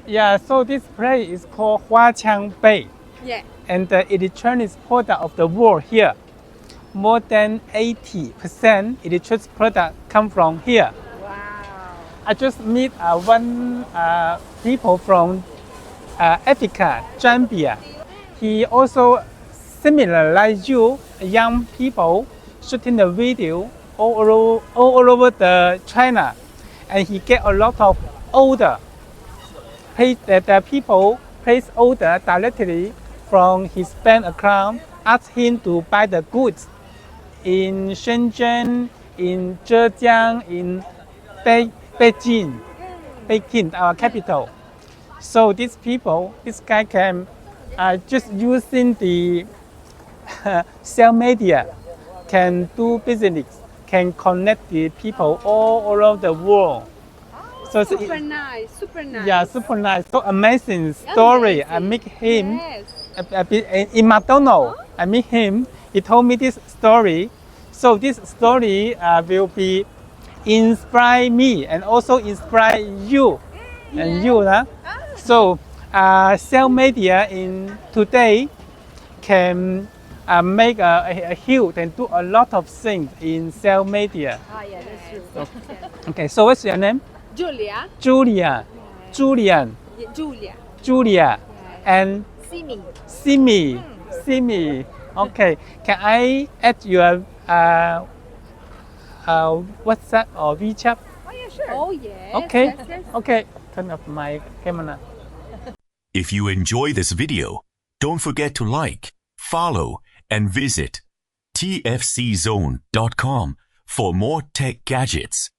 Yeah, so this place is called Huaqiang Bay, Yeah. and the electronics product of the world here, more than 80% electronics product come from here. Wow. I just meet one people from Africa, Zambia. He also similar like you, young people shooting the video all over the China, and he get a lot of order. The people place order directly from his bank account, ask him to buy the goods in Shenzhen, in Zhejiang, in Beijing, our capital. So these people, this guy can just using the cell media, can do business, can connect the people all over the world. So it's, Super nice. Super nice. yeah, super nice. So amazing story. I Amazing. meet him Yes. in McDonald's. I meet him. He told me this story. So this story will be inspire me and also inspire you and you. Huh? So cell media in today can make a huge and do a lot of things in cell media. Yeah, that's true. Okay, so what's your name? Julia. Julia, Julian, Yeah, Julia. Julia, and Simi. Simi. Simi. Okay, can I add your WhatsApp or WeChat? Oh, yeah, sure. Oh, yes. Okay, Yes, yes. okay. Turn off my camera. If you enjoy this video, don't forget to like, follow, and visit tfczone.com for more tech gadgets.